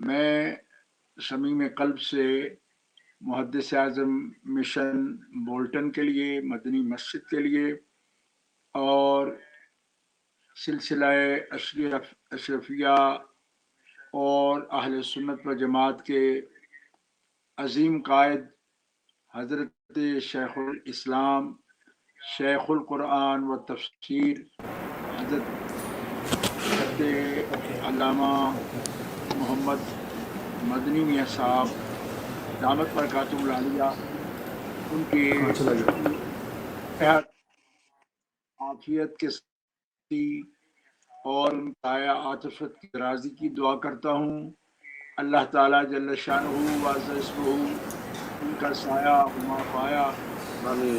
میں صمیم قلب سے محدث اعظم مشن بولٹن کے لیے، مدنی مسجد کے لیے اور سلسلہ اشرفیہ اور اہل سنت و جماعت کے عظیم قائد حضرت شیخ الاسلام، شیخ القرآن و تفسیر، حضرت علامہ محمد مدنی میاں صاحب دامت برکاتہم العالیہ، ان کی صحت عافیت کے اور ان کا عاطفت کی درازی کی دعا کرتا ہوں۔ اللہ تعالیٰ جل شانہ و عز اسمہ ان کا سایہ ہما پایا ہمارے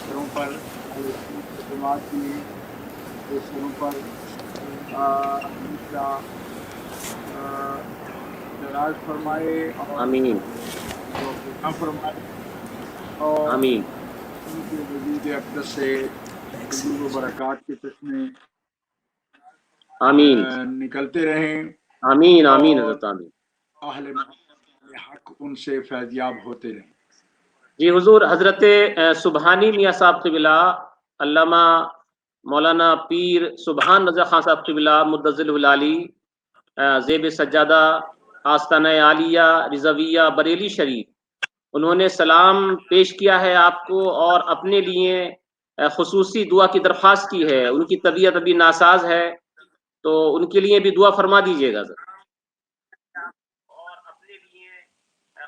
سروں پر، جماعت کی سروں پر ہمیشہ دراز فرمائے اور آمین فرمائے، اور آمین ان کے وجود اقدس سے و برکات کے چشمے آمین نکلتے رہیں، آمین آمین اور حضرت آمین۔ اہل حق ان سے فیضیاب ہوتے رہیں۔ جی حضور، حضرت سبحانی میاں صاحب قبلہ، علامہ مولانا پیر سبحان رضا خان صاحب قبلہ مدظل العالی، زیب سجادہ آستانہ عالیہ رضویہ بریلی شریف، انہوں نے سلام پیش کیا ہے آپ کو اور اپنے لیے خصوصی دعا کی درخواست کی ہے۔ ان کی طبیعت ابھی ناساز ہے، تو ان کے لیے بھی دعا فرما دیجیے گا سر۔ اور اپنے لیے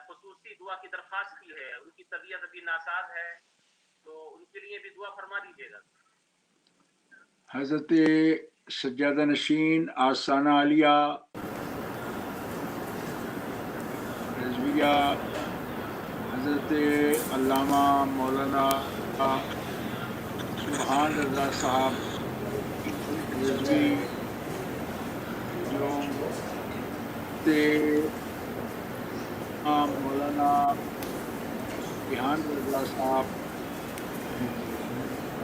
خصوصی دعا کی درخواست کی ہے، ان کی طبیعت ابھی ناساز ہے، تو ان کے لیے بھی دعا فرما دیجیے گا۔ حضرت سجادہ نشین آستانہ عالیہ رضویہ حضرت علامہ مولانا سبحان رضا صاحب رضوی، جو مولانا سبحان رضا صاحب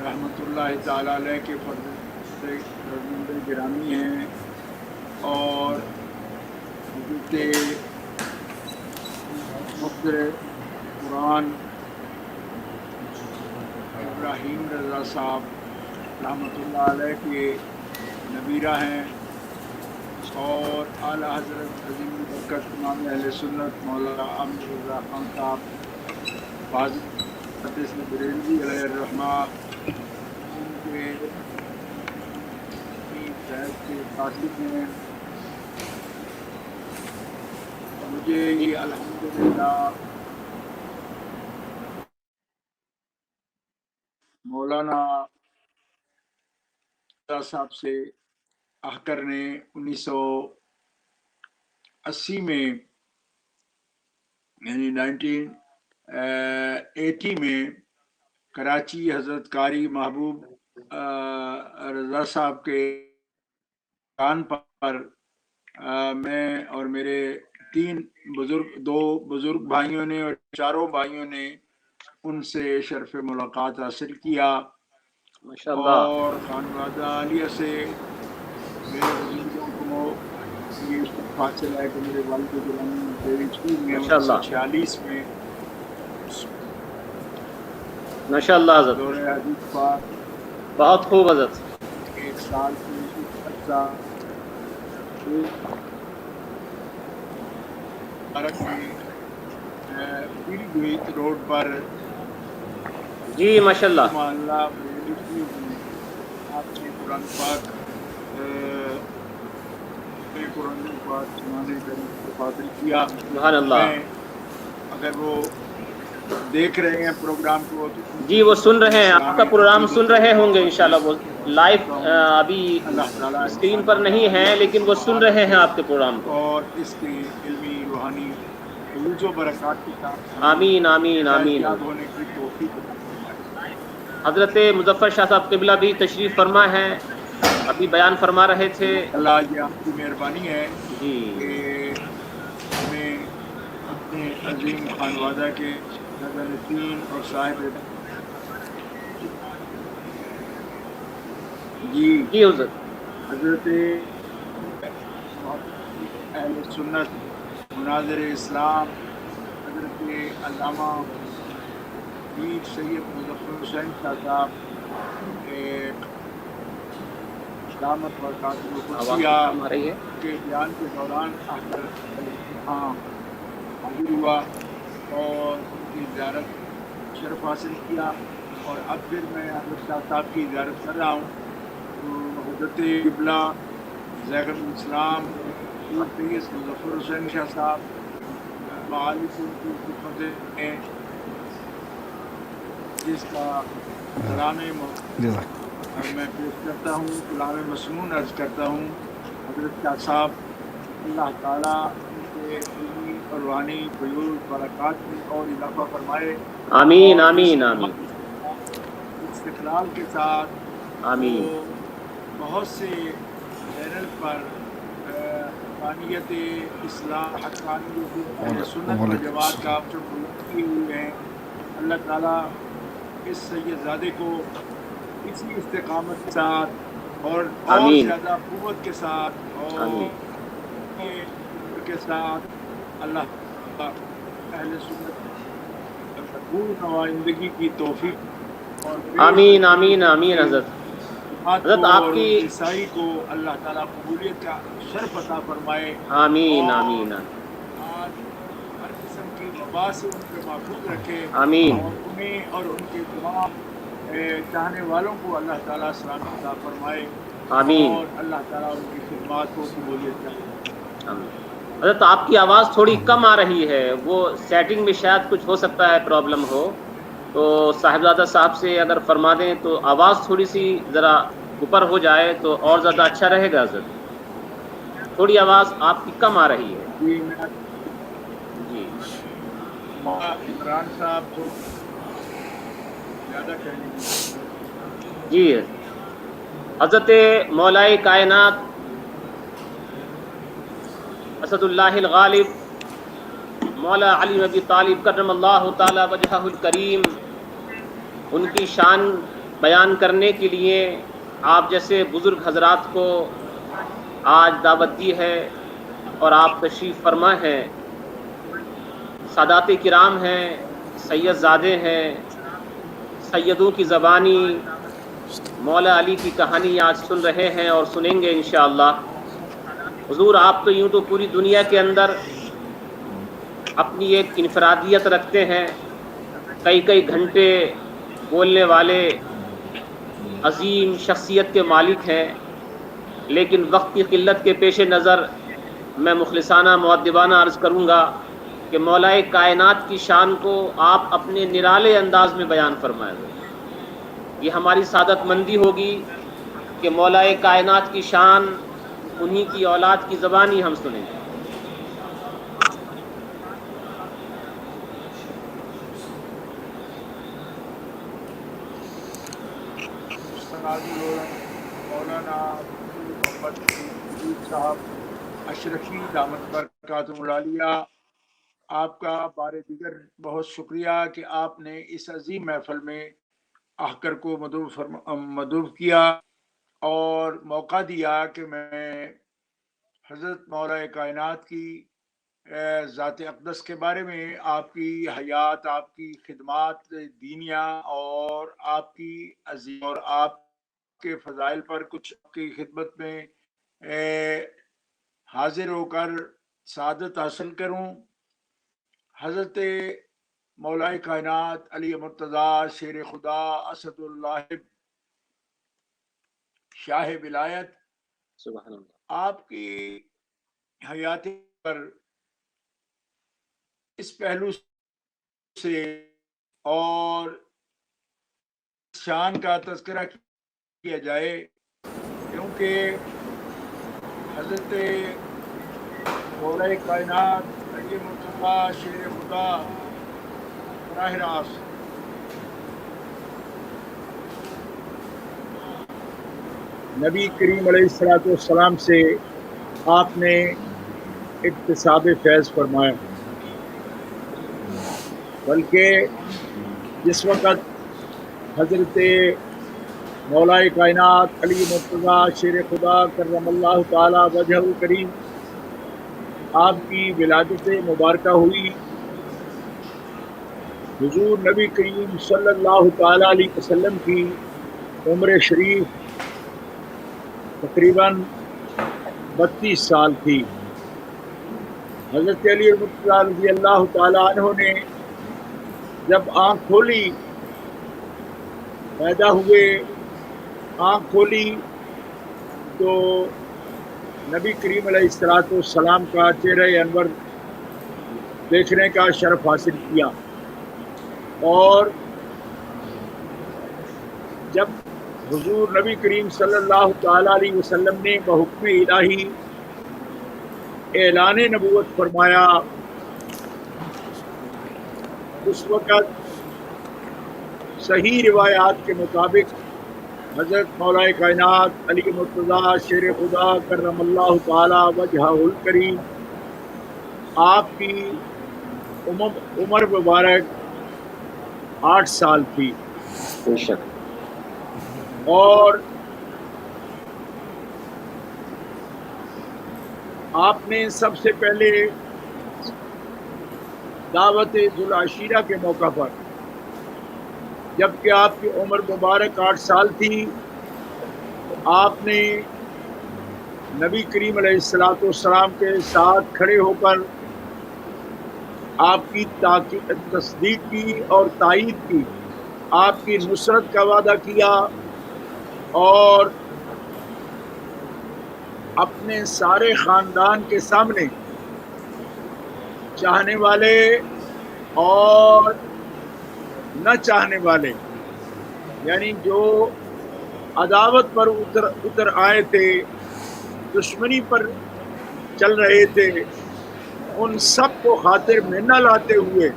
رحمۃ اللہ تعالی علیہ کے فرزند گرامی ہیں، اور حضرت مفسر قرآن ابراہیم رضا صاحب رحمۃ اللہ علیہ کے نبیرہ ہیں، اور اعلیٰ حضرت عظیم برکت امام اہل سنت مولانا عامر رضا خان صاحب حدیث بریلوی علیہ الرحمہ، ان کے صحت کے قاصد ہیں۔ مجھے یہ الحمدللہ مولانا صاحب سے احکر نے 1980 میں، یعنی 1980 میں کراچی حضرت قاری محبوب رضا صاحب کے کان پر میں اور میرے دو بزرگ بھائیوں نے اور چاروں بھائیوں نے ان سے شرف ملاقات حاصل کیا، اور خانوادہ عالیہ سے میرے بزرگوں کو یہ شرف حاصل ہے کہ میرے والد گرامی میں 1946 میں ماشاء اللہ حضرت، دور حدیث پاک بہت خوب حضرت، 1 سال سے عرصہ پیری گوئیت روڈ پر جی ماشاء اللہ، محلہ آپ نے قرآن پاک سنانے کا فاضل کیا۔ سبحان اللہ۔ میں اگر وہ دیکھ رہے ہیں پروگرام کو تو جی وہ سن رہے ہیں، آپ کا پروگرام سن رہے ہوں گے انشاءاللہ، وہ لائیو ابھی اسکرین پر نہیں ہیں لیکن وہ سن رہے ہیں آپ کے پروگرام کو، اور اس کی علمی روحانی فیوز و برکات کے ساتھ آمین آمین آمین۔ ہونے کی توفیق۔ حضرت مظفر شاہ صاحب قبلہ بھی تشریف فرما ہے، ابھی بیان فرما رہے تھے۔ اللہ یہ آپ کی مہربانی ہے جی کہ ہمیں اپنے عظیم خانوادہ کے نظر نشین اور صاحب جی حضرت، حضرت اہل سنت مناظر اسلام حضرت علامہ پیر سید مظفر حسین شاہ صاحب دامت برکاتہ القدسیہ کے بیان کے دوران آ کر ہاں حاضر ہوا اور ان کی زیارت شرف حاصل کیا، اور اب پھر میں حضرت شاہ صاحب کی زیارت کر رہا ہوں۔ تو حضرت قبلہ زیغم الاسلام سید مظفر حسین شاہ صاحب معالی کی خدمت میں جس کا کلام میں پیش کرتا ہوں، کلام مسنون عرض کرتا ہوں، حضرت شاہ صاحب اللہ تعالیٰ ان کے علمی اور روحانی فیوض برکات میں اور اضافہ فرمائے، آمین آمین آمین، استقلال کے ساتھ آمین، وہ بہت سے چینل پر حقانیت اسلام، حقانیت اہل سنت و جماعت کا جو بلند کیے ہوئے ہیں، اللہ تعالیٰ اس سید زادے کو اسی استقامت کے ساتھ اور زیادہ قوت کے ساتھ اور کے ساتھ اللہ اہل سنت مقبول نمائندگی کی توفیق اور آمین آمین آمین۔ حضرت آپ کی عیسائی کو اللہ تعالیٰ قبولیت کا شرف عطا فرمائے، آمین آمین، آج ہر قسم کی وبا سے ان کے محفوظ رکھے، آمین، اور انہیں اور ان کے تمام چاہنے والوں کو اللہ تعالیٰ سلامت عطا فرمائے، آمین، اور اللہ تعالیٰ ان کی خدمات کو قبولیت کرے۔ آمین۔ حضرت آپ کی آواز تھوڑی کم آ رہی ہے، وہ سیٹنگ میں شاید کچھ ہو سکتا ہے پرابلم ہو، تو صاحبزادہ صاحب سے اگر فرما دیں تو آواز تھوڑی سی ذرا اوپر ہو جائے تو اور زیادہ اچھا رہے گا۔ حضرت تھوڑی آواز آپ کی کم آ رہی ہے۔ جی عمران صاحب کو زیادہ کہنے کی جی، حضرت مولائے کائنات اسد اللہ الغالب مولا علی ابی طالب کرم اللہ تعالی وجہہ الکریم، ان کی شان بیان کرنے کے لیے آپ جیسے بزرگ حضرات کو آج دعوت دی ہے اور آپ تشریف فرما ہیں۔ سادات کرام ہیں، سید زادے ہیں، سیدوں کی زبانی مولا علی کی کہانی آج سن رہے ہیں اور سنیں گے انشاءاللہ۔ حضور آپ تو یوں تو پوری دنیا کے اندر اپنی ایک انفرادیت رکھتے ہیں، کئی کئی گھنٹے بولنے والے عظیم شخصیت کے مالک ہیں، لیکن وقت کی قلت کے پیش نظر میں مخلصانہ مؤدبانہ عرض کروں گا کہ مولائے کائنات کی شان کو آپ اپنے نرالے انداز میں بیان فرمائیں۔ یہ ہماری سعادت مندی ہوگی کہ مولائے کائنات کی شان انہی کی اولاد کی زبانی ہم سنیں۔ مولانا محمد صاحب اشرفی دامت برکاتہ العالیہ، آپ کا بار دیگر بہت شکریہ کہ آپ نے اس عظیم محفل میں آ کر کو مدعو کیا اور موقع دیا کہ میں حضرت مولا کائنات کی ذات اقدس کے بارے میں، آپ کی حیات، آپ کی خدمات دینیہ اور آپ کی عظیم اور آپ کے فضائل پر کچھ کی خدمت میں حاضر ہو کر سعادت حاصل کروں۔ حضرت مولا کائنات علی مرتضیٰ شیر خدا اسد اللہ شاہ ولایت، سبحان اللہ، آپ کی حیات پر اس پہلو سے اور شان کا تذکرہ کیا جائے، کیونکہ حضرت مولا کائنات علی مرتضیٰ شیر خدا براہ راست نبی کریم علیہ السلام سے آپ نے اکتساب فیض فرمایا، بلکہ جس وقت حضرت مولا کائنات علی مرتضیٰ شیر خدا کرم اللہ تعالی وجہ کریم آپ کی ولادت مبارکہ ہوئی، حضور نبی کریم صلی اللہ تعالی علیہ وسلم کی عمر شریف تقریباً 32 سال تھی۔ حضرت علی المرتضیٰ رضی اللہ تعالی عنہ نے جب آنکھ کھولی، پیدا ہوئے، آنکھ کھولی تو نبی کریم علیہ السلام کا چہرہ انور دیکھنے کا شرف حاصل کیا، اور جب حضور نبی کریم صلی اللہ تعالی علیہ وسلم نے بحکم الہی اعلان نبوت فرمایا، اس وقت صحیح روایات کے مطابق حضرت مولا کائنات علی مرتضیٰ شیر خدا کرم اللہ تعالی وجہہ الکریم، آپ کی عمر مبارک 8 سال تھی، اور آپ نے سب سے پہلے دعوت ذوالعشیرہ کے موقع پر، جبکہ آپ کی عمر مبارک 8 سال تھی، آپ نے نبی کریم علیہ السلام کے ساتھ کھڑے ہو کر آپ کی تصدیق کی اور تائید کی، آپ کی نصرت کا وعدہ کیا، اور اپنے سارے خاندان کے سامنے چاہنے والے اور نہ چاہنے والے، یعنی جو عداوت پر اتر آئے تھے، دشمنی پر چل رہے تھے، ان سب کو خاطر میں نہ لاتے ہوئے،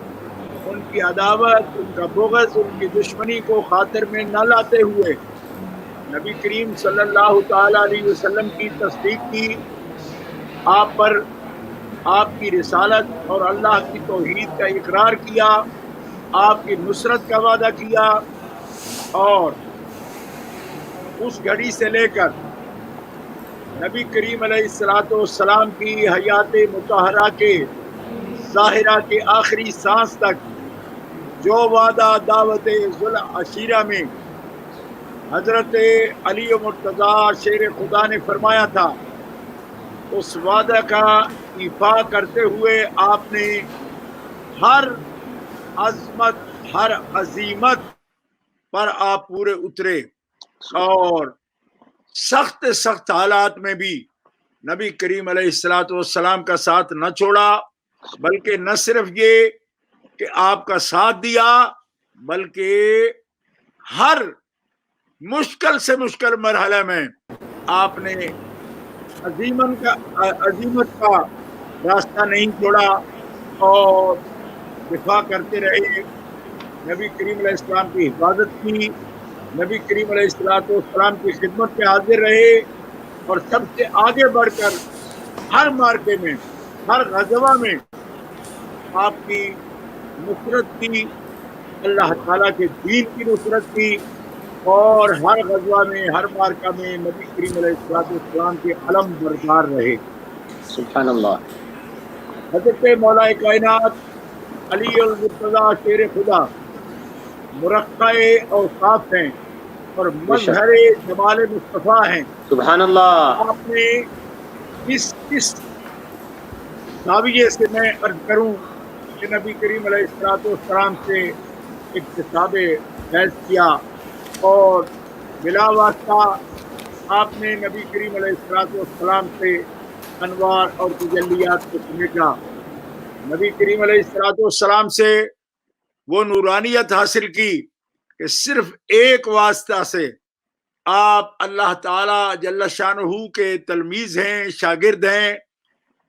ان کی عداوت، ان کا بغض، ان کی دشمنی کو خاطر میں نہ لاتے ہوئے نبی کریم صلی اللہ تعالی علیہ وسلم کی تصدیق کی، آپ پر آپ کی رسالت اور اللہ کی توحید کا اقرار کیا، آپ کی نصرت کا وعدہ کیا، اور اس گھڑی سے لے کر نبی کریم علیہ السلام کی حیات مطہرہ کے ظاہرہ کے آخری سانس تک جو وعدہ دعوت ذوالعشیرہ میں حضرت علی مرتضیٰ شیر خدا نے فرمایا تھا، اس وعدہ کا ایفا کرتے ہوئے آپ نے ہر عظمت، ہر عظیمت پر آپ پورے اترے، اور سخت حالات میں بھی نبی کریم علیہ السلام کا ساتھ نہ چھوڑا، بلکہ نہ صرف یہ کہ آپ کا ساتھ دیا، بلکہ ہر مشکل سے مشکل مرحلے میں آپ نے عظیمت کا راستہ نہیں چھوڑا، اور دفاع کرتے رہے، نبی کریم علیہ السلام کی حفاظت کی، نبی کریم علیہ السلام کی خدمت میں حاضر رہے، اور سب سے آگے بڑھ کر ہر مارکے میں، ہر غزوہ میں آپ کی نصرت کی، اللہ تعالیٰ کے دین کی نصرت کی، اور ہر غزوہ میں، ہر مارکہ میں نبی کریم علیہ السلام کے علم بردار رہے۔ سبحان اللہ۔ حضرت مولا کائنات علی المرتضیٰ شیر خدا مرقع اوصاف ہیں اور مظہر جمال مصطفیٰ ہیں۔ سبحان اللہ۔ آپ نے اس زاویے سے میں عرض کروں کہ نبی کریم علیہ السلام سے اکتساب فیض کیا، اور بلا واسطہ آپ نے نبی کریم علیہ السلام سے انوار اور تجلیات کو سمیٹا، نبی کریم علیہ السلام سے وہ نورانیت حاصل کی کہ صرف ایک واسطہ سے آپ اللہ تعالی جل شانہ کے تلمیذ ہیں، شاگرد ہیں،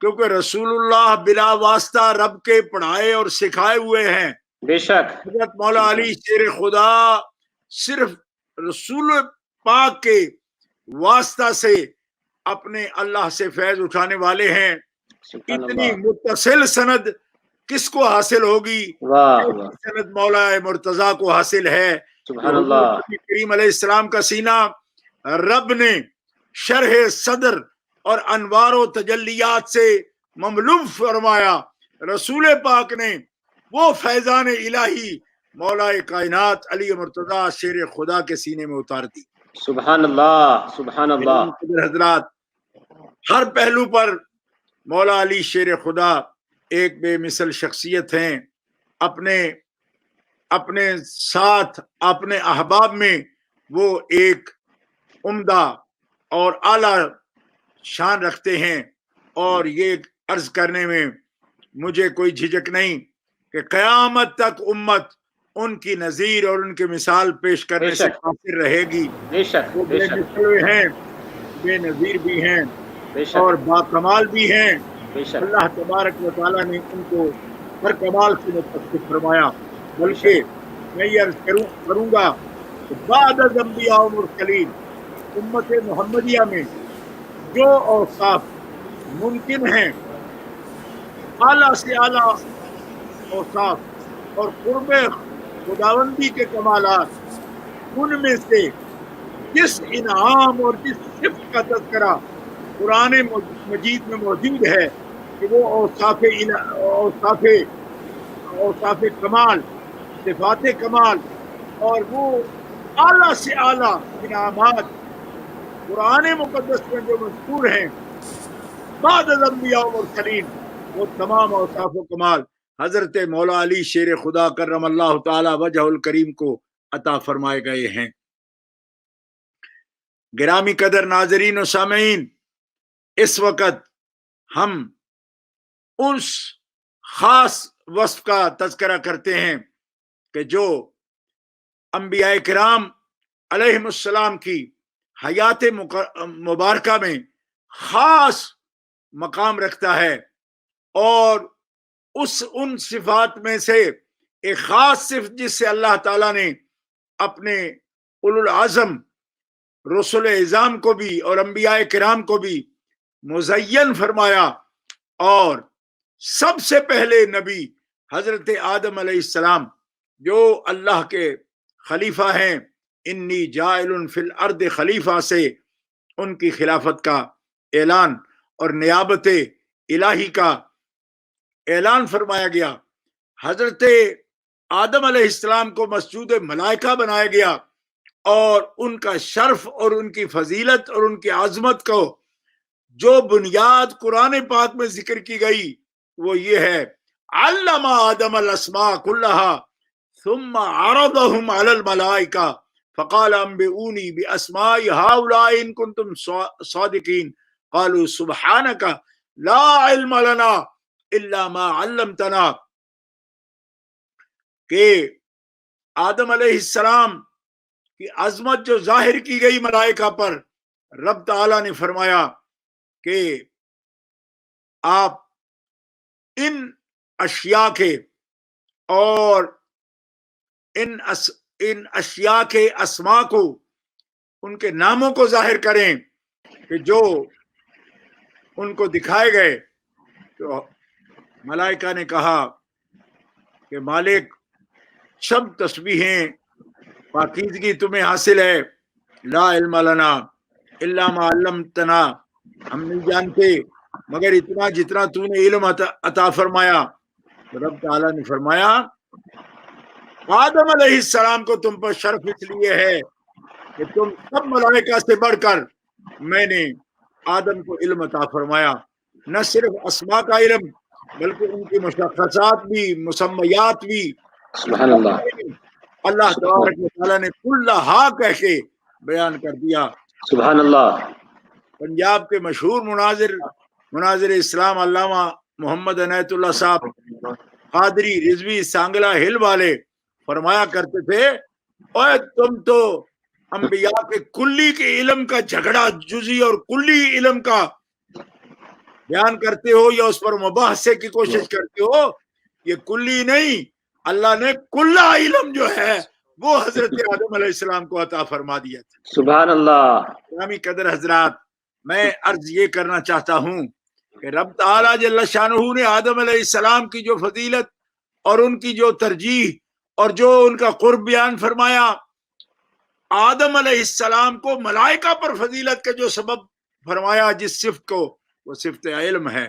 کیونکہ رسول اللہ بلا واسطہ رب کے پڑھائے اور سکھائے ہوئے ہیں۔ بے شک حضرت مولا علی شیر خدا صرف رسول پاک کے واسطہ سے اپنے اللہ سے فیض اٹھانے والے ہیں۔ اتنی متصل سند کس کو حاصل ہوگی؟ سند مولا مرتضیٰ کو حاصل ہے۔ سبحان اللہ۔ نبی کریم علیہ السلام کا سینہ رب نے شرح صدر اور انوار و تجلیات سے مملوف فرمایا رسول پاک نے وہ فیضان الہی مولا کائنات علی مرتضیٰ شیر خدا کے سینے میں اتار دی۔ سبحان اللہ، سبحان اللہ۔ حضرات، ہر پہلو پر مولا علی شیر خدا ایک بے مثل شخصیت ہیں۔ اپنے ساتھ اپنے احباب میں وہ ایک عمدہ اور اعلیٰ شان رکھتے ہیں، اور یہ عرض کرنے میں مجھے کوئی جھجک نہیں کہ قیامت تک امت ان کی نظیر اور ان کی مثال پیش کرنے سے قاصر رہے گی۔ وہ بے مثل ہیں، بے نظیر بھی ہیں اور باکمال بھی ہیں۔ اللہ تبارک و تعالیٰ نے ان کو ہر کمال سے متصف فرمایا۔ بلکہ میں یہ عرض کروں گا کہ بعد از انبیاء و مرسلین امت محمدیہ میں جو اوصاف ممکن ہیں، اعلیٰ سے اعلیٰ اوصاف اور قرب خداوندی کے کمالات، ان میں سے جس انعام اور جس صفت کا تذکرہ قرآن مجید میں موجود ہے کہ وہ اوصاف کمال، صفات کمال اور وہ اعلیٰ سے اعلیٰ انعامات قرآن مقدس میں جو مذکور ہیں بعد از انبیاء و مرسلین، وہ تمام اوصاف و کمال حضرت مولا علی شیر خدا کرم اللہ تعالی وجہ الکریم کو عطا فرمائے گئے ہیں۔ گرامی قدر ناظرین و سامعین، اس وقت ہم اس خاص وصف کا تذکرہ کرتے ہیں کہ جو انبیاء کرام علیہم السلام کی حیات مبارکہ میں خاص مقام رکھتا ہے، اور ان صفات میں سے ایک خاص صفت جس سے اللہ تعالیٰ نے اپنے اولو العزم رسول اعظام کو بھی اور انبیاء کرام کو بھی مزین فرمایا، اور سب سے پہلے نبی حضرت آدم علیہ السلام جو اللہ کے خلیفہ ہیں، انی جاعل فی الارض خلیفہ سے ان کی خلافت کا اعلان اور نیابت الہی کا اعلان فرمایا گیا۔ حضرت آدم علیہ السلام کو مسجود ملائکہ بنایا گیا، اور ان کا شرف اور ان کی فضیلت اور ان کی عظمت کو جو بنیاد قرآن پاک میں ذکر کی گئی وہ یہ ہے، علم آدم الاسماء کلہا ثم عرضهم على الملائکہ فقال انبئونی باسماء هؤلاء ان کنتم صادقین قالوا سبحانک لا علم لنا الا ما علمتنا۔ کہ آدم علیہ السلام کی عظمت جو ظاہر کی گئی ملائکہ پر، رب تعالیٰ نے فرمایا کہ آپ ان اشیاء کے اور ان اشیاء کے اسماء کو، ان کے ناموں کو ظاہر کریں کہ جو ان کو دکھائے گئے۔ تو ملائکہ نے کہا کہ مالک، سب تسبیحیں پاکیزگی تمہیں حاصل ہے، لا علم لنا الا ما علمتنا، ہم نہیں جانتے مگر اتنا جتنا تو نے علم عطا فرمایا۔ رب تعالیٰ نے فرمایا آدم علیہ السلام کو تم پر شرف اس لیے ہے کہ تم سب ملائکہ سے بڑھ کر میں نے آدم کو علم عطا فرمایا، نہ صرف اسماء کا علم بلکہ ان کی مشخصات بھی، مسمیات بھی۔ سبحان اللہ، اللہ تبارک و تعالیٰ نے کلہا کہہ کے بیان کر دیا۔ سبحان اللہ۔ پنجاب کے مشہور مناظر اسلام علامہ محمد عنایت اللہ صاحب قادری رضوی سانگلہ ہل والے فرمایا کرتے تھے، اوے تم تو انبیاء کے کلی کے علم کا جھگڑا، جزی اور کلی علم کا بیان کرتے ہو یا اس پر مباحثے کی کوشش کرتے ہو، یہ کلی نہیں، اللہ نے کلا علم جو ہے وہ حضرت آدم علیہ السلام کو عطا فرما دیا تھا۔ سبحان اللہ۔ گرامی قدر حضرات، میں عرض یہ کرنا چاہتا ہوں کہ رب تعالیٰ جل شانہ نے آدم علیہ السلام کی جو فضیلت اور ان کی جو ترجیح اور جو ان کا قرب بیان فرمایا، آدم علیہ السلام کو ملائکہ پر فضیلت کا جو سبب فرمایا، جس صفت کو، وہ صفت علم ہے۔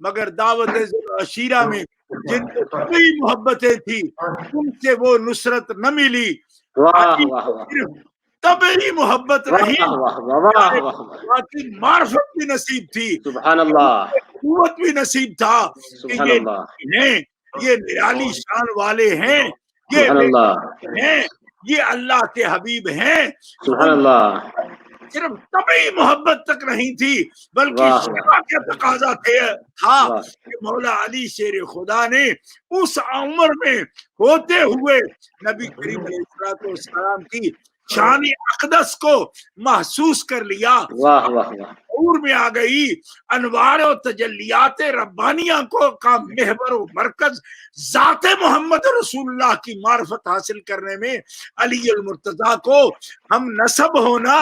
مگر دعوت عشیرہ میں جن کو طبعی محبتیں تھی ان سے وہ نصرت نہ ملی. واہ علی واہ کو واہ صرف طبعی محبت واہ نہیں واہ واہ واہ باقی معرفت بھی نصیب تھی, سبحان اللہ قوت بھی نصیب تھا کہ سبحان یہ اللہ ہیں, یہ نرالی شان والے ہیں, یہ سبحان اللہ ہیں, یہ اللہ کے حبیب ہیں. سبحان ان اللہ صرف طبعی محبت تک نہیں تھی بلکہ واہ شرع کا تقاضا تھا واہ کہ مولا علی شیر خدا نے اس عمر میں ہوتے ہوئے نبی کریم علیہ السلام کی شان اقدس کو محسوس کر لیا, واہ واہ واہ شعور میں آ گئی, انوار و تجلیات ربانیہ کو کا محور و مرکز ذات محمد رسول اللہ کی معرفت حاصل کرنے میں علی المرتضیٰ کو ہم نسب ہونا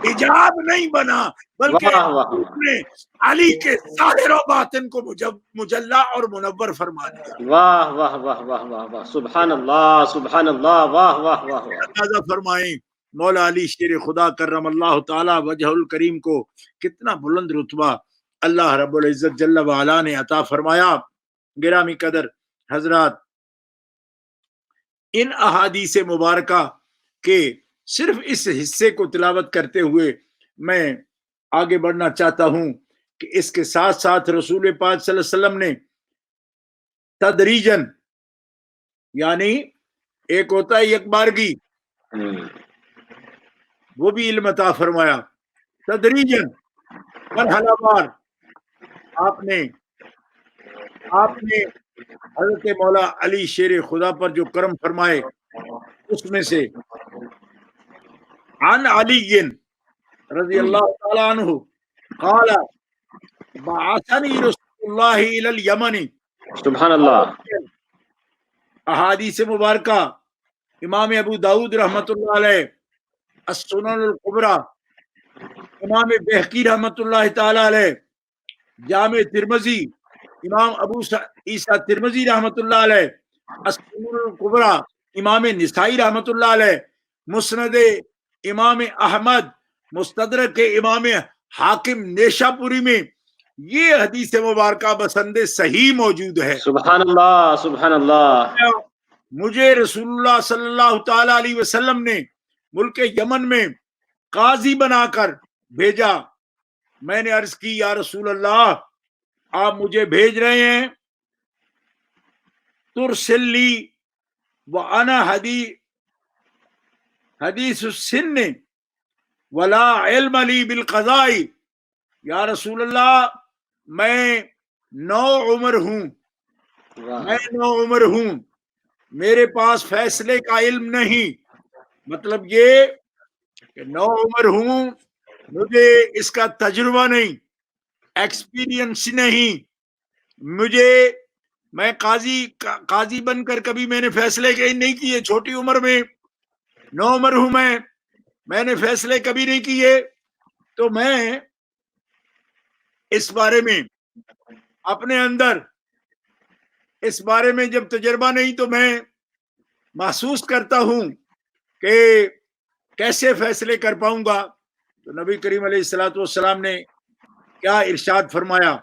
حجاب نہیں بنا بلکہ واہ واہ نے علی کے ظاہر و باطن کو مجلہ اور منور فرما دیا. واہ واہ واہ واہ واہ واہ سبحان اللہ سبحان اللہ واہ واہ واہ واہ اندازہ فرمائیں مولا علی شیر خدا کرم اللہ تعالی وجہ الکریم کو کتنا بلند رتبہ اللہ رب العزت جل وعلا نے عطا فرمایا. گرامی قدر حضرات, ان احادیث مبارکہ کے صرف اس حصے کو تلاوت کرتے ہوئے میں آگے بڑھنا چاہتا ہوں کہ اس کے ساتھ ساتھ رسول پاک صلی اللہ علیہ وسلم نے تدریجن, یعنی ایک ہوتا ہے یک بارگی, وہ بھی علم عطا فرمایا, تدریجن مرحلہ وار آپ نے حضرت مولا علی شیر خدا پر جو کرم فرمائے اس میں سے عن علی رضی اللہ تعالی عنہ قال بعثنی رسول اللہ الی الیمن. سبحان اللہ احادیث مبارکہ امام ابو داود رحمۃ اللہ علیہ, السنن الکبریٰ امام بہقی رحمۃ اللہ تعالی علیہ, جامع ترمذی امام ابو عیسیٰ ترمذی رحمۃ اللہ علیہ, السنن الکبریٰ امام نسائی رحمۃ اللہ علیہ, مسند امام احمد, مستدرک امام حاکم نیشا پوری میں یہ حدیث مبارکہ بسند صحیح موجود ہے. سبحان اللہ سبحان اللہ مجھے رسول اللہ صلی اللہ تعالی علیہ وسلم نے ملک یمن میں قاضی بنا کر بھیجا. میں نے عرض کی یا رسول اللہ آپ مجھے بھیج رہے ہیں, ترسل لی وانا حدیث السن ولا علم لی بالقضاء. یا رسول اللہ میں نو عمر ہوں, میرے پاس فیصلے کا علم نہیں. مطلب یہ کہ نو عمر ہوں, مجھے اس کا تجربہ نہیں, ایکسپیرینس نہیں, میں قاضی بن کر کبھی میں نے فیصلے نہیں کیے. چھوٹی عمر میں 9 عمر ہوں میں نے فیصلے کبھی نہیں کیے. تو میں اس بارے میں اپنے اندر اس بارے میں جب تجربہ نہیں تو میں محسوس کرتا ہوں کہ کیسے فیصلے کر پاؤں گا. تو نبی کریم علیہ الصلوۃ والسلام نے کیا ارشاد فرمایا؟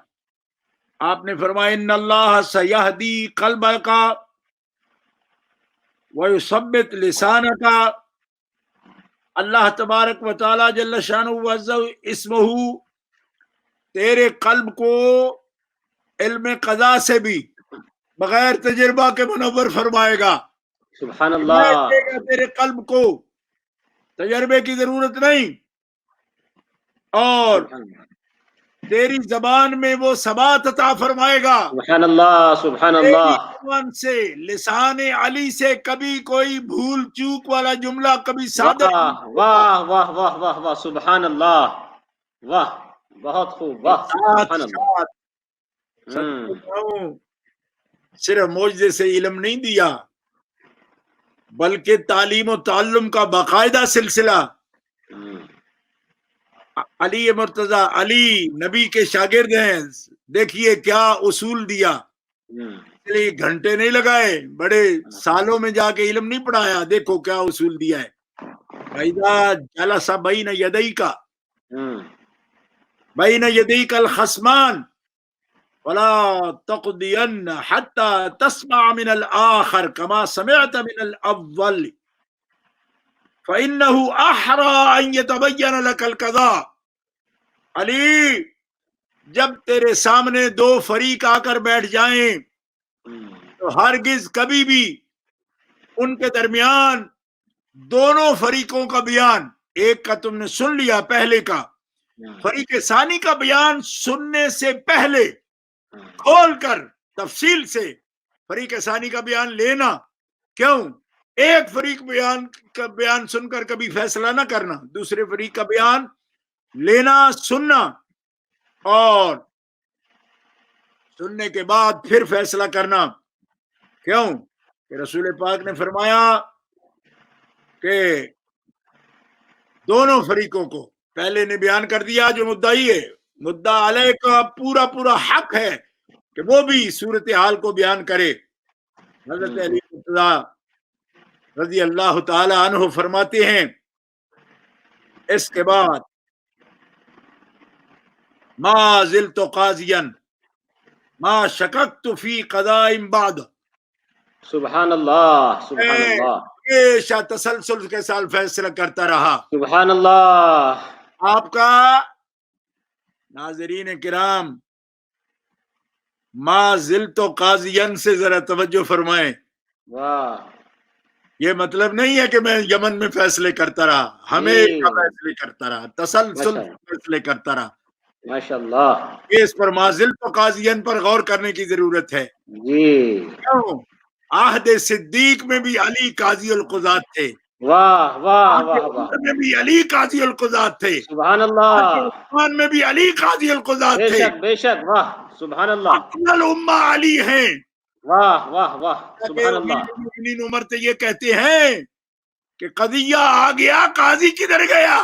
آپ نے فرمایا ان اللہ سیہدی قلبک ویثبت لسانک. اللہ تبارک و تعالی جل شانہ وعز اسمہ تیرے قلب کو علم قضاء سے بھی بغیر تجربہ کے منور فرمائے گا. سبحان اللہ تیرے قلب کو تجربے کی ضرورت نہیں, اور تیری زبان میں وہ ثبات عطا فرمائے گا. سبحان اللہ سبحان اللہ زبان سے لسان علی سے کبھی کوئی بھول چوک والا جملہ کبھی صادر. واہ واہ واہ واہ واہ سبحان اللہ, واہ بہت خوب, واہ سبحان اللہ. صرف معجزے سے علم نہیں دیا بلکہ تعلیم و تعلم کا باقاعدہ سلسلہ. علی مرتضیٰ علی نبی کے شاگرد ہیں, دیکھیے کیا اصول دیا. گھنٹے نہیں لگائے, بڑے سالوں میں جا کے علم نہیں پڑھایا, دیکھو کیا اصول دیا ہے. فَإِذَا جَلَسَ بَيْنَ يَدَيْكَ الْخَصْمَانِ ولا تقضين حتى تسمع من الآخر كما سمعت من الأول فإنه أحرى أن يتبين لك القضاء. علی جب تیرے سامنے دو فریق آ کر بیٹھ جائیں تو ہرگز کبھی بھی ان کے درمیان دونوں فریقوں کا بیان، ایک کا تم نے سن لیا پہلے کا، فریق ثانی کا بیان سننے سے پہلے کھول کر تفصیل سے فریق ثانی کا بیان لینا. کیوں؟ ایک فریق کا بیان سن کر کبھی فیصلہ نہ کرنا، دوسرے فریق کا بیان لینا، سننا، اور سننے کے بعد پھر فیصلہ کرنا. کیوں کہ رسول پاک نے فرمایا کہ دونوں فریقوں کو پہلے نے بیان کر دیا، جو مدعی ہے مدعا علیہ کا پورا حق ہے کہ وہ بھی صورتحال کو بیان کرے. حضرت علی مرتضیٰ رضی اللہ تعالی عنہ فرماتے ہیں اس کے بعد ما زلت قاضیا ما شککت فی قضاء بعد. سبحان اللہ، سبحان اللہ، ہمیشہ تسلسل کے ساتھ فیصلہ کرتا رہا. سبحان اللہ. آپ کا ناظرین کرام ما زلت قاضیا سے ذرا توجہ فرمائیں. واہ، یہ مطلب نہیں ہے کہ میں یمن میں فیصلے کرتا رہا، ہمیشہ فیصلے کرتا رہا، تسلسل فیصلے کرتا رہا. ماشاء اللہ. اس پر ما زلت قاضیا پر غور کرنے کی ضرورت ہے. جی، کیوں؟ عہد صدیق میں بھی علی قاضی القضات تھے، واہ واہ واہ واہ، عہد میں بھی علی قاضی القضات تھے، سبحان اللہ، عثمان میں بھی علی قاضی القضات بے تھے. شک بے شک، واہ سبحان اللہ، افضل الامہ علی ہیں. واہ واہ واہ، سبحان اللہ. امیر المؤمنین عمر تو یہ کہتے ہیں کہ قضیہ آ گیا، قاضی کدھر گیا؟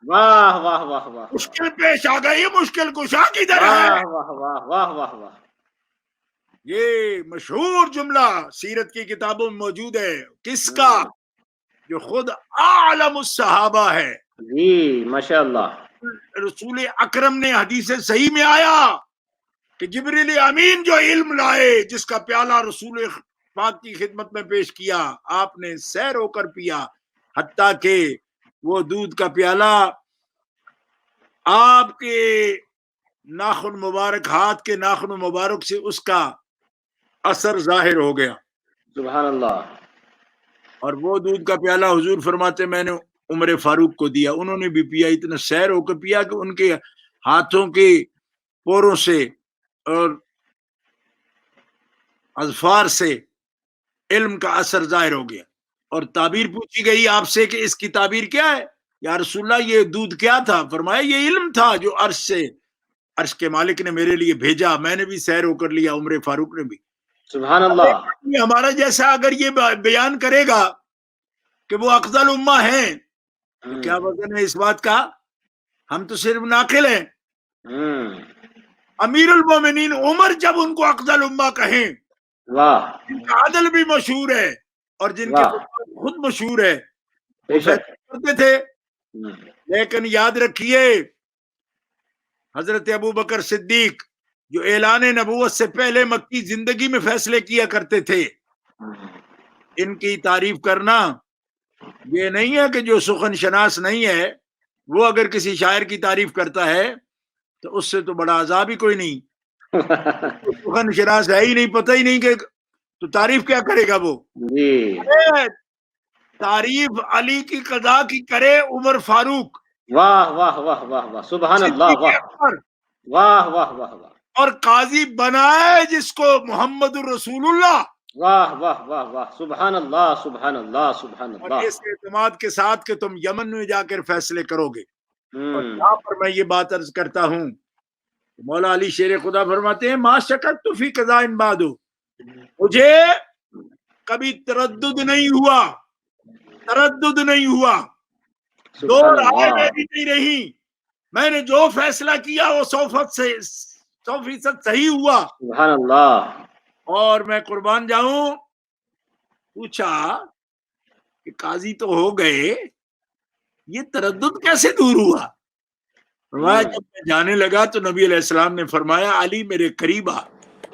واہ واہ واہ واہ، مشکل پیش آ گئی، مشکل کشا کدھر ہے؟ واہ واہ واہ واہ واہ واہ. یہ مشہور جملہ سیرت کی کتابوں میں موجود ہے. کس کا؟ جو خود اعلم الصحابہ ہے. جی ماشاء اللہ. رسول اکرم نے حدیث صحیح میں آیا کہ جبریل امین جو علم لائے، جس کا پیالہ رسول پاک کی خدمت میں پیش کیا، آپ نے سیر ہو کر پیا، حتیٰ کہ وہ دودھ کا پیالہ آپ کے ناخن مبارک، ہاتھ کے ناخن مبارک سے اس کا اثر ظاہر ہو گیا. سبحان اللہ. اور وہ دودھ کا پیالہ حضور فرماتے میں نے عمر فاروق کو دیا، انہوں نے بھی پیا، اتنا سیر ہو کر پیا کہ ان کے ہاتھوں کے پوروں سے اور اظفار سے علم کا اثر ظاہر ہو گیا. اور تعبیر پوچھی گئی آپ سے کہ اس کی تعبیر کیا ہے یا رسول اللہ، یہ دودھ کیا تھا؟ فرمایا یہ علم تھا جو عرش کے مالک نے میرے لیے بھیجا، میں نے بھی سیر ہو کر لیا، عمر فاروق نے بھی. سبحان اللہ. ہمارا جیسا اگر یہ بیان کرے گا کہ وہ افضل امہ ہیں تو کیا وزن ہے اس بات کا؟ ہم تو صرف ناقل ہیں. امیر المومنین عمر جب ان کو افضل امہ کہیں، واہ، جن کا عدل بھی مشہور ہے اور جن کے خود مشہور ہے، وہ کرتے تھے. لیکن یاد رکھیے حضرت ابو بکر صدیق جو اعلان نبوت سے پہلے مکی زندگی میں فیصلے کیا کرتے تھے، ان کی تعریف کرنا یہ نہیں ہے کہ جو سخن شناس نہیں ہے وہ اگر کسی شاعر کی تعریف کرتا ہے تو اس سے تو بڑا عذاب ہی کوئی نہیں. سخن شناس ہے ہی نہیں، پتہ ہی نہیں کہ تو تعریف کیا کرے گا وہ. تعریف علی کی قضا کی کرے عمر فاروق، واہ واہ واہ واہ واہ، سبحان اللہ، واہ واہ واہ واہ واہ. اور قاضی بنائے جس کو محمد الرسول اللہ، واہ واہ واہ واہ، سبحان اللہ سبحان اللہ سبحان اللہ. اور اس اعتماد کے ساتھ کہ تم یمن میں جا کر فیصلے کرو گے. اور یہاں پر میں یہ بات عرض کرتا ہوں، مولا علی شیر خدا فرماتے ہیں ما شککت فی قضاء بعد، مجھے کبھی تردد نہیں ہوا، دو رائے میری نہیں رہی، میں نے جو فیصلہ کیا وہ 100% صحیح ہوا. سبحان اللہ. اور میں قربان جاؤں، پوچھا کہ قاضی تو ہو گئے، یہ تردد کیسے دور ہوا؟ جب میں جانے لگا تو نبی علیہ السلام نے فرمایا علی میرے قریب آ،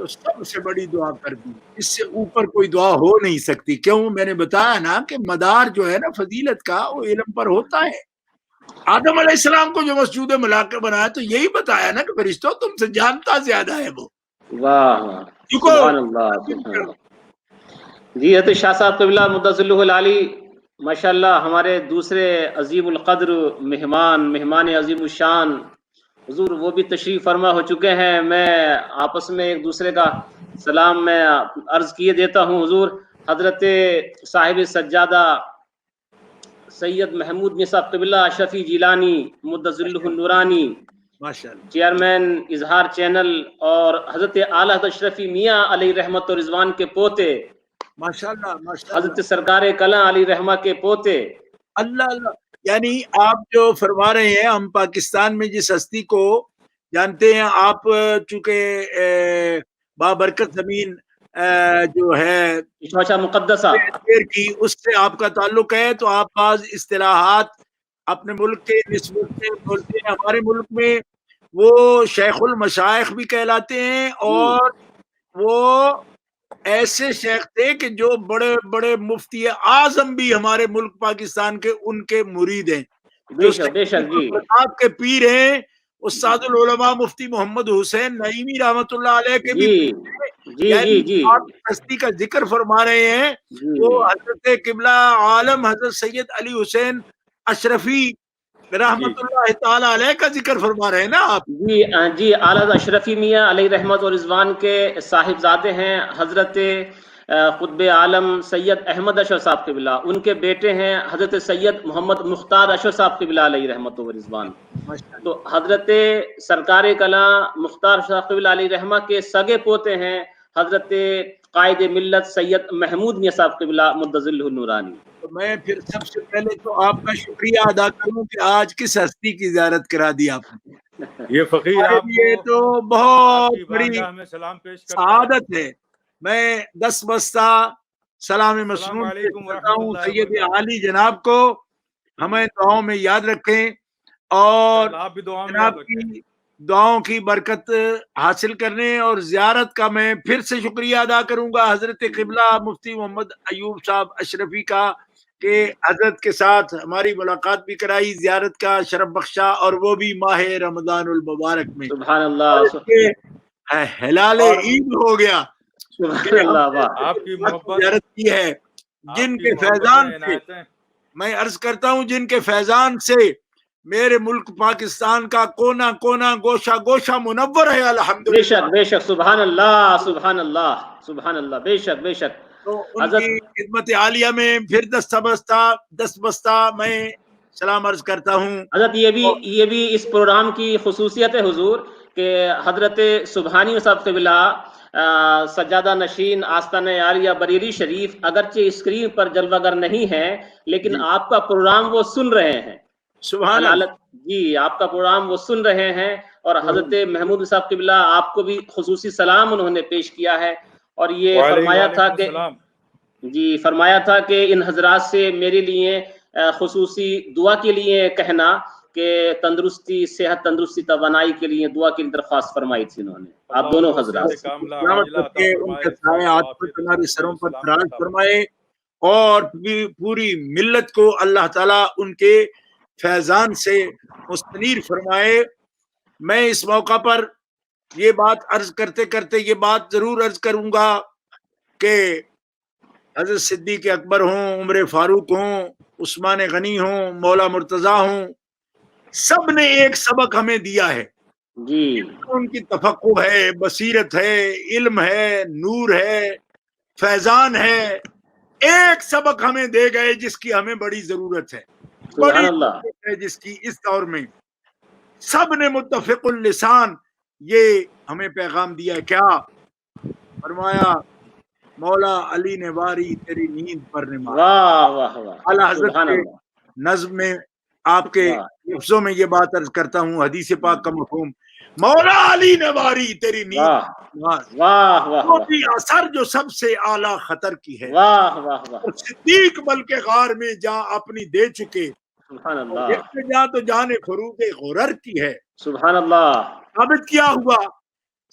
تو سب سے بڑی دعا کر دی، اس سے اوپر کوئی دعا ہو نہیں سکتی. کیوں؟ میں نے بتایا نا کہ مدار جو ہے نا فضیلت کا وہ علم پر ہوتا ہے. آدم علیہ السلام کو جو مسجود ملاقہ بنایا تو یہی بتایا نا کہ فرشتوں تم سے جانتا زیادہ ہے وہ. واہ واہ سبحان اللہ سبحان اللہ. جی حضرت شاہ صاحب قبلہ مدظلہ العالی ماشاءاللہ ہمارے دوسرے عظیم القدر مہمان عظیم الشان حضور وہ بھی تشریف فرما ہو چکے ہیں. میں آپس میں ایک دوسرے کا سلام میں عرض کیے دیتا ہوں. حضور حضرت صاحب سجادہ سید محمود میاں صاحب قبلہ اشرفی جیلانی مدظلہ النورانی چیئرمین اظہار چینل اور حضرت اعلیٰ حضرت اشرفی میاں علیہ رحمت و رضوان کے پوتے ماشاءاللہ حضرت سرکار کلاں علی رحمہ کے پوتے. اللہ اللہ. یعنی آپ جو فرما رہے ہیں ہم پاکستان میں جس ہستی کو جانتے ہیں آپ، چونکہ بابرکت زمین جو ہے مقدسہ کی اس سے آپ کا تعلق ہے تو آپ بعض اصطلاحات اپنے ملک کے نسبت سے بولتے ہیں. ہمارے ملک میں وہ شیخ المشائخ بھی کہلاتے ہیں اور وہ ایسے شیخ تھے کہ جو بڑے بڑے مفتی اعظم بھی ہمارے ملک پاکستان کے ان کے مرید ہیں. جو آپ کے پیر ہیں استاد العلماء مفتی محمد حسین نعیمی رحمۃ اللہ علیہ کے بھی آپ ہستی کا ذکر فرما رہے ہیں وہ حضرت قبلہ عالم حضرت سید علی حسین اشرفی رحمت اللہ تعالی علیہ کا ذکر فرما رہے ہیں نا آپ. جی اعلیٰ اشرفی میاں علیہ رحمت و رضوان کے صاحبزادے ہیں حضرت قطب عالم سید احمد اشرف صاحب قبلہ. ان کے بیٹے ہیں حضرت سید محمد مختار اشرف صاحب قبلہ علیہ رحمت و رضوان. تو حضرت سرکار کلاں مختار صاحب قبلہ علیہ رحمہ کے سگے پوتے ہیں حضرت قائد ملت سید محمود میاں صاحب قبلہ مدظلہ النورانی. تو میں پھر سب سے پہلے تو آپ کا شکریہ ادا کروں کہ آج کس ہستی کی زیارت کرا دی آپ نے. یہ فقیر آپ یہ تو بہت بڑی سعادت ہے. میں 10 بستہ سلام مسنون کرتا ہوں سید عالی جناب کو. ہمیں دعاؤں میں یاد رکھیں اور جناب کی دعاؤں کی برکت حاصل کرنے اور زیارت کا میں پھر سے شکریہ ادا کروں گا حضرت قبلہ مفتی محمد ایوب صاحب اشرفی کا کہ حضرت کے ساتھ ہماری ملاقات بھی کرائی، زیارت کا شرف بخشا اور وہ بھی ماہ رمضان المبارک میں. سبحان اللہ ہلال عید ہو گیا. سبحان اللہ آپ کی محبت زیارت کی ہے جن کے فیضان سے میں عرض کرتا ہوں جن کے فیضان سے میرے ملک پاکستان کا کونا کونا گوشہ گوشہ منور ہے الحمدللہ. بے شک بے شک سبحان اللہ سبحان اللہ سبحان اللہ بے شک بے شک. تو ان کی خدمت عالیہ میں پھر 10 بستہ میں سلام عرض کرتا ہوں. حضرت یہ بھی اس پروگرام کی خصوصیت ہے حضور کہ حضرت سبحانی صاحب قبلہ سجادہ نشین آستانہ عالیہ بریلی شریف اگرچہ اسکرین پر جلوہ گر نہیں ہے لیکن آپ کا پروگرام وہ سن رہے ہیں. سبحان اللہ. جی آپ کا پروگرام وہ سن رہے ہیں اور حضرت محمود صاحب قبلہ آپ کو بھی خصوصی سلام انہوں نے پیش کیا ہے اور یہ فرمایا تھا کہ ان حضرات سے میرے لیے خصوصی دعا کے لیے کہنا کہ تندرستی صحت تندرستی توانائی کے لیے دعا کی درخواست فرمائی تھی انہوں نے آپ دونوں حضرات. ان کے سائے ہمارے سروں پر فراز فرمائے اور پوری ملت کو اللہ تعالیٰ ان کے فیضان سے مستنیر فرمائے. میں اس موقع پر یہ بات عرض کرتے کرتے یہ بات ضرور عرض کروں گا کہ حضرت صدیق اکبر ہوں، عمر فاروق ہوں، عثمان غنی ہوں، مولا مرتضیٰ ہوں، سب نے ایک سبق ہمیں دیا ہے. جی ان کی تفقہ ہے، بصیرت ہے، علم ہے، نور ہے، فیضان ہے. ایک سبق ہمیں دے گئے جس کی ہمیں بڑی ضرورت ہے، بڑی ضرورت ہے جس کی اس دور میں. سب نے متفق اللسان یہ ہمیں پیغام دیا ہے. کیا فرمایا؟ مولا علی نے واری تیری نیند پر نماز. اعلیٰ حضرت کے نظم میں آپ کے لفظوں میں یہ بات عرض کرتا ہوں حدیث پاک کا مفہوم مولا علی نے واری تیری نیند وہ بھی اثر جو سب سے اعلیٰ خطر کی ہے. صدیق بلکہ غار میں جہاں اپنی دے چکے جہاں تو جان فروغ غرر کی ہے. سبحان اللہ. ثابت کیا ہوا